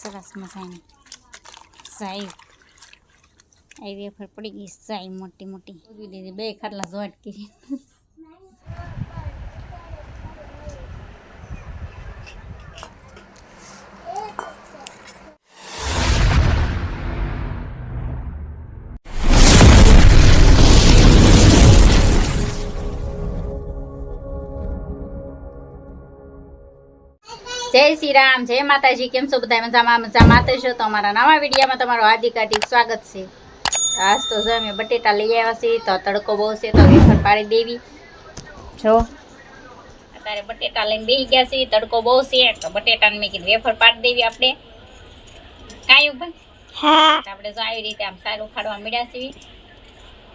સરસ મજાની સાઈ આવી વેફર પડી ગઈ સાઈ મોટી મોટી દીધી બે ખાટલા જોટ કરી जय श्री राम जय माताजी केम छो बधाय मजामां मजामां थशो तो अमारा नवा विडियोमां तमारुं हार्दिक हार्दिक स्वागत छे। आज तो जो अमे बटेटा लई आव्या छे तो तड़को बहु छे तो वेफर पाड़ी देवी जो अत्यारे बटेटा लईने बेही गया छे तड़को बहु छे तो बटेटाने में कीधुं वेफर पाड़ी देवी आपणे काई उभा हां आपणे जो आवी रीते आम सारू खाडवा मळ्या छे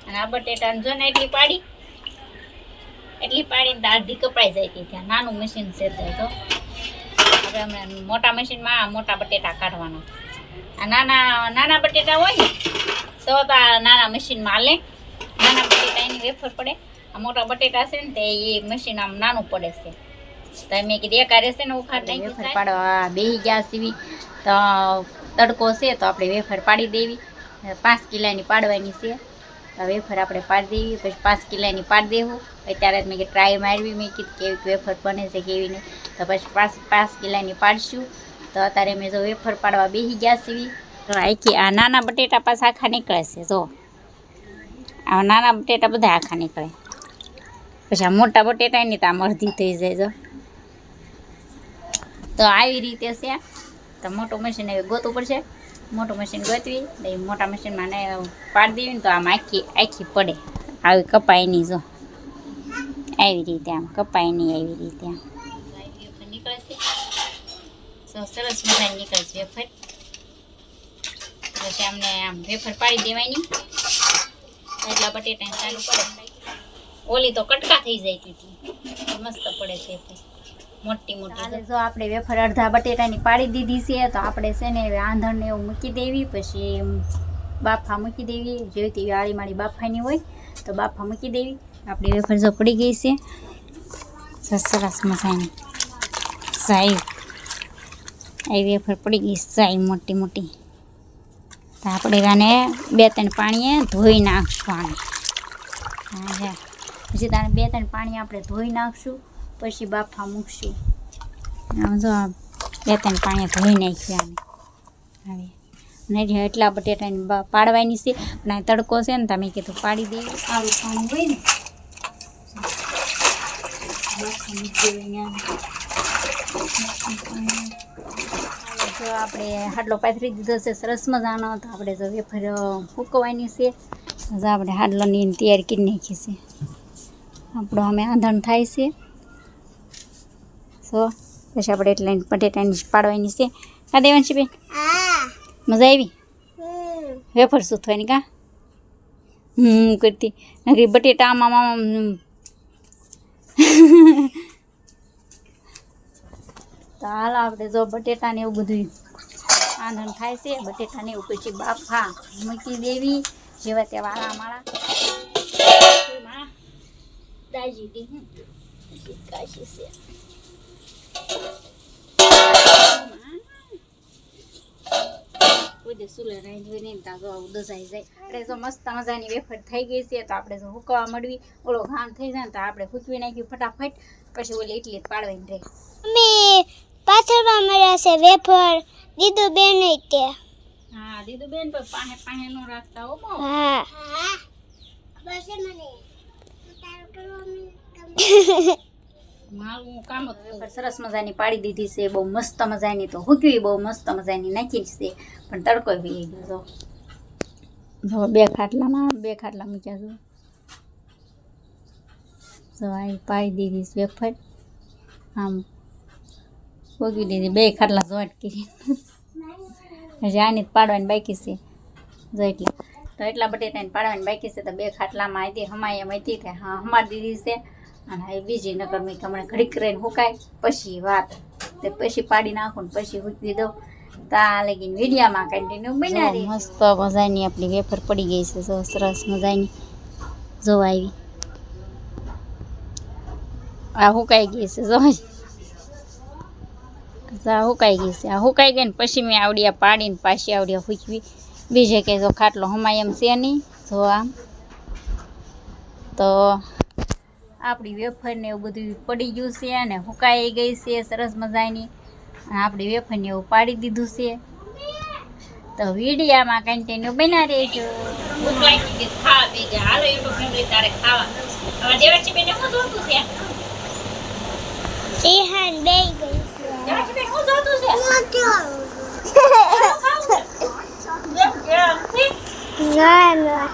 अने आ बटेटाने जो ने એટલી પાડીને અડધી કપાઈ જાય કે ત્યાં નાનું મશીન છે તો આપણે હમણાં મોટા મશીનમાં મોટા બટેટા કાઢવાના આ નાના નાના બટેટા હોય ને તો આ નાના મશીનમાં હાલે નાના બટેટા એની વેફર પડે આ મોટા બટેટા છે ને તે એ મશીન આમ નાનું પડે છે તો મેં કીધું એક હારે છે ને ઉખાડ નાખી વેફર પાડવા બેસી ગયા સીવી તો તડકો છે તો આપણે વેફર પાડી દેવી 5 કિલોની પાડવાની છે वेफर આપણે પાડી દેવી પછી 5 કિલોની પાડી દેવું અત્યારે મેં કે ટ્રાય મારવી મેં કીધું કેવી વેફર બને છે કેવી નહીં તો પછી 5 કિલોની પાડશું તો અત્યારે મેં જો વેફર પાડવા બેસી ગયા સીવી તો આખી આ નાના બટેટા પાછા આખા નીકળે છે જો આ નાના બટેટા બધા આખા નીકળે પછી આ મોટા બટેટા ની તો આમ અડધી થઈ જાય જો તો આવી રીતે છે તો મોટું મશીન હવે ગોતવું પડશે मोटो मशीन गोतवी मोटा मशीन में पाड़ी देवी तो आम आखी आखी पड़े आई कपाई नहीं जो आई रीते आम कपाई नहीं आई रीते आम निकले सरस मजा निकले वेफर पछी अमने आम वेफर पाड़ी देवानी एटला बटेटा चालू पड़े ओली तो कटका थई जाती थी मस्त पड़े छे मोटी मोटी जो आपणे वेफर अर्धा बटेटानी पाड़ी दीधी छे तो आपणे छे ने आंधण ने एवुं मूकी देवी पछी बाफा मूकी देवी जेवी तेवी आळी माळी बाफानी होय तो बाफा मूकी देवी आपणी वेफर जो पड़ी गई छे सरस मजानी साई आई वेफर पड़ी गई साई मोटी मोटी तो आपणे आने 2-3 पाणीए धोई नाखवानी हां पछी ताने 2-3 पाणी आपणे धोई नाखशुं पछी बाफा मूकशुं आम जो 2-3 पाणी धोई नाख्या हवे ने एटला बटेटानी पाड़वानी छे पण आ तड़को छे ने तमे कीधुं पाड़ी दे आवुं पाणी होय ने बाफा मूकी देवानी जो आपणे हाडलो पाथरी दीधो छे सरस मजानो तो आपणे जो वेफर फूकवानी छे जो आपणे हाडलोनी तैयार करी नाखी छे आपणो हमे आंधण थाय छे सो પછી આપણે એટલે બટેટાની પાડવાની છે કા દેવાંશી બેન મજા આવી વેફર સુથવાની કા કરતી નકરી બટેટા આમાં તો હાલ આપણે જો બટેટાને એવું બધું આંધણ થાય છે બટેટાને એવું પછી બાફા મૂકી દેવી જેવા તેવા આળા માળા દાજી દી કાશી છે सुले नहीं दजाई जाए अरे जो मस्त मजानी वेफर थी गई है तो आपणे जो हुकवा मळवी ओलो घाण थी जाए तो आपणे हुकवी नाख्યું फटाफट પછી ઓલી એટલી પાડવાની રહે મમ્મી પાછળમાં મળ્યા છે વેફર દીદુ બેન તે હા દીદુ બેન પર પાહે પાહે નો રાખતા હો મો હા બસ મને તાર કરવા मारू काम वेफर सरस मजानी पाड़ी दीधी से बहु मस्त मजानी तो हुकवी बहु मस्त मजानी नाखी छे पण तड़को भी गयो जो बे खाटला मूक्या जो आई पाड़ी दीधी वेफर आम होगी दीदी बे खाटला जोट करी जानी पाड़वानी बाकी छे जो એટલા બટેટાને પાડવાની બાકી છે તો બે ખાટલામાં આવી હમાય એમ હતી કે હા હમાર દીધી છે અને હવે બીજી નકર મેં હમણાં ઘડીક રહીને હુકાય પછી વાત તે પછી પાડી નાખું ને પછી હૂકવી દઉં તા લગીને વિડીયામાં કન્ટિન્યુ બનાવી મસ્ત મજાની આપણી વેફર પડી ગઈ છે જો સરસ મજાની જો આવી આ હુકાઈ ગઈ છે જો આ હુકાઈ ગઈ છે. આ હુકાઈ ગઈ ને પછી મેં આવડિયા પાડીને પાછી આવડિયા ફૂંકવી. બીજે કંઈ જો ખાટલો હમાય એમ છે નહીં. જો આમ તો આપણી વેફરને એવું બધું પડી ગયું છે અને હુકાઈ ગઈ છે સરસ મજાની. આપણી વેફરને એવું પાડી દીધું છે. તો વિડીયામાં કન્ટિન્યુ બના રહેજો. ભૂખ લાગી ગઈ ખાવા બેજે. હાલો યુટ્યુબ ફેમિલી તારે ખાવા. હવે દેવાચી બેને શું જોતું છે? ઈહાન બેઈ ગઈ દેવાચી બેન શું જોતું છે? ના ના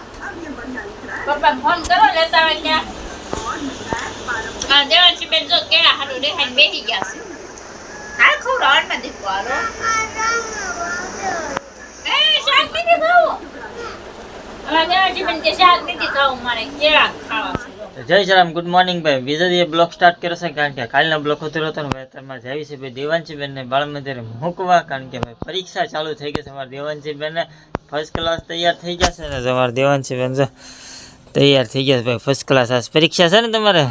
પપ્પા ફોન કરો લેતા આવે ક્યાં? હા દેવાચી બેન જો કેળા હારું દેખાઈને બેઠી ગયા છે. હા ખવડાવવા નથી પાલો. એ શાક નથી ખાવું. હવે દેવાચી બેન કે શાક નથી ખાવું મારે કેળા ખાવા છે. જય શ્રીરામ, ગુડ મોર્નિંગ ભાઈ. બીજા દિવસે બ્લોગ સ્ટાર્ટ કર્યો છે કારણ કે કાલનો બ્લોગ ઉતર્યો હતો ને ભાઈ અત્યારમાં જાવી છે ભાઈ દેવાંશીબેનને બાળ મંદિરે મૂકવા કારણ કે ભાઈ પરીક્ષા ચાલુ થઈ ગઈ છે. અમારા દેવાંશીબેનને ફર્સ્ટ ક્લાસ તૈયાર થઈ ગયા છે ને તમારા દેવાંશીબેન જો તૈયાર થઈ ગયા છે ભાઈ ફર્સ્ટ ક્લાસ. આજ પરીક્ષા છે ને તમારે?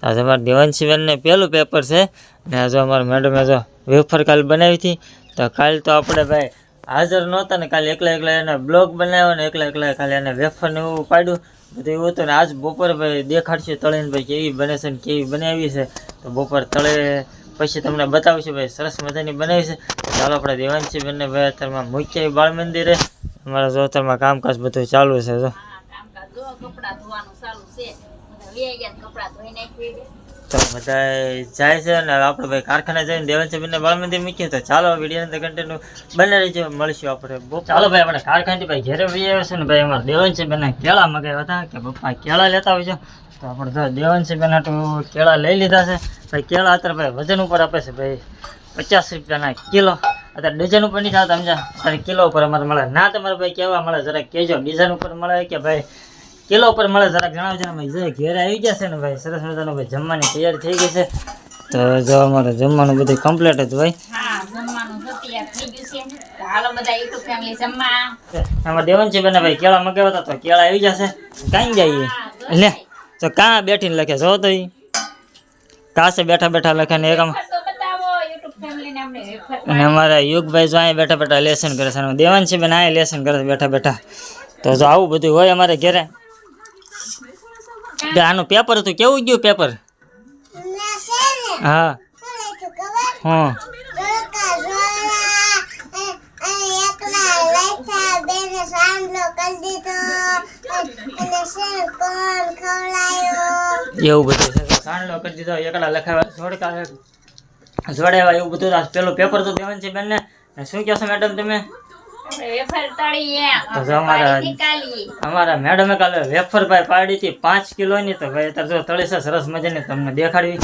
આજે અમારા દેવાંશીબેનને પહેલું પેપર છે ને આજે અમારા મેડમે જો વેફર કાલ બનાવી હતી. તો કાલ તો આપણે ભાઈ હાજર નહોતા ને કાલે એકલા એકલા એને બ્લોગ બનાવ્યો ને એકલા એકલા કાલે એને વેફરને એવું પાડ્યું બધું એવું હતું ને આજ બપોરે ભાઈ દેખાડશે તળીને ભાઈ કેવી બને છે ને કેવી બનાવી છે. તો બપોર તળે પછી તમને બતાવશું ભાઈ સરસ મજાની બનાવી છે. ચાલો આપણે દેવાંશીબેનને ભાઈ અત્યારમાં મૂક્યા બાળ મંદિરે. અમારા જો અત્યારમાં કામકાજ બધું ચાલુ છે. જો કામકાજ જો કપડાં ધોવાનું ચાલુ છે. બધા વેઈ ગયા કપડાં ધોઈ નાખી. તો બધા જાય છે ને આપણે ભાઈ કારખાને જઈને દેવાંશીબેનને બાળ મંદિર મૂકીએ. તો ચાલો વિડીયો અંદર કન્ટિન્યુ બને રહીજો. મળશું આપણે ચાલો ભાઈ આપણે કારખાનેથી ભાઈ ઘરે વહી આવ્યો છે ને ભાઈ અમારે દેવાંશીબેનને કેળા મગાવ્યા હતા કે પપ્પા કેળા લેતા હોય છે. તો આપણે તો દેવાંશીબેન હાટું કેળા લઈ લીધા છે ભાઈ. કેળા અત્યારે ભાઈ વજન ઉપર આપે છે ભાઈ 50 રૂપિયાના કિલો. અત્યારે ડઝન ઉપર નહીં થતા સમજા અત્યારે કિલો ઉપર અમારે મળે ના. તમારે ભાઈ કેવા મળે જરાક કહેજો. ડિઝાઇન ઉપર મળે કે ભાઈ કિલો ઉપર મળે જરાક જણાવજો ને ભાઈ. ઘેરે આવી ગયા છે ને ભાઈ સરસ મજાનું ભાઈ જમવાની તૈયારી થઈ ગઈ છે. તો જો અમારે જમવાનું બધું કમ્પ્લીટ હતું ભાઈ. હા જમવાનું તો તૈયાર થઈ ગયું છે. તો હાલો બધા યુટ્યુબ ફેમિલી જમવા. આમાં દેવાંશીબેન ભાઈ કેળા મગાવ્યા હતા તો કેળા આવી જશે. કાંઈ જઈએ લે તો કાં બેઠીને લખે જો તો કાસે બેઠા બેઠા લખે ને એક આમ. તો બતાવો યુટ્યુબ ફેમિલીને અમને વેફર. અને અમારા યુગભાઈ જો અહીંયા બેઠા બેઠા લેસન કરે છે. અને દેવાંશીબેન અહીંયા લેસન કરે છે બેઠા બેઠા. તો જો આવું બધું હોય અમારે ઘરે. આનું પેપર હતું કેવું ગયું પેપર? હા હા એવું બધું છે. સાંડલો કરી દીધો એકલા લખાવ્યા જોડાવ્યા એવું બધું. આ પેલું પેપર તો દેવાંશીબેન ને શું કહો છો મેડમ તમે? વેફર તળીએ તો જો અમારા મેડમે કાલે વેફર ભાઈ પાડી હતી 5 કિલોની. તો ભાઈ અત્યારે જો તળી છે સરસ મજાની તમને દેખાડવી.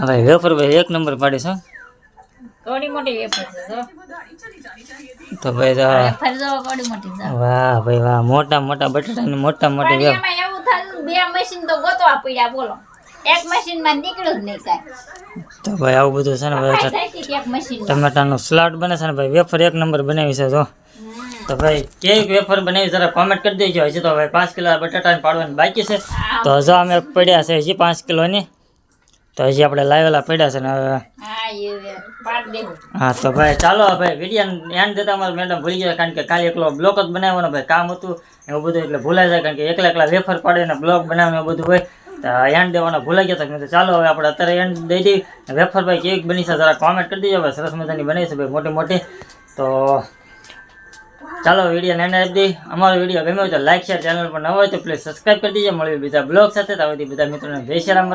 ભાઈ વેફર ભાઈ એક નંબર પાડી છે. થોડી મોટી વેફર છે જો. તો ભાઈ વેફર જો થોડી મોટી છે. વાહ ભાઈ વાહ. મોટા મોટા બટાટાની મોટા મોટી વેફર. એમાં એવું થયું બે મશીન તો ગોતવા પડ્યા બોલો. એક મશીન માં નીકળ્યું જ નહીં કાંઈ. તો ભાઈ આવું બધું છે ને ભાઈ એક મશીન ટમેટાનું સલાડ બને છે ને ભાઈ. વેફર એક નંબર બનાવી છે જો. તો ભાઈ કેવી વેફર બનાવી જરા કોમેન્ટ કરી દેજો. હજી તો ભાઈ 5 કિલો બટાટાને પાડવાની બાકી છે. તો જો અમે પડ્યા છે હજી 5 કિલોની. તો હજી આપણે લાવેલા પડ્યા છે ને હવે. હા એ પાડ દેવું. હા તો ભાઈ ચાલો ભાઈ વિડીયો ધ્યાન દેતા અમારા મેડમ ભૂલી ગયા કારણ કે કાલે એકલો બ્લોગ જ બનાવવાનો ભાઈ કામ હતું એવું બધું એટલે ભૂલાઈ જાય કારણ કે એકલા એકલા વેફર પાડે ને બ્લોગ બનાવવાનું એવું બધું હોય. તો એન્ડ દેવાનો ભૂલાઈ ગયા હતા. ચાલો હવે આપણે અત્યારે એન્ડ દઈ દઈએ. વેફર ભાઈ કેવી બની છે જરા કોમેન્ટ કરી દેજો ભાઈ. સરસ મજાની બની છે ભાઈ મોટી મોટી. તો ચાલો વિડીયો એન્ડ આપી દઈએ. અમારો વિડીયો ગમ્યો હોય તો લાઈક શેર, ચેનલ પર ન હોય તો પ્લીઝ સબસ્ક્રાઈબ કરી દેજો. મળીએ બીજા બ્લોગ સાથે. તો બધા મિત્રોને જય શ્રી રામ.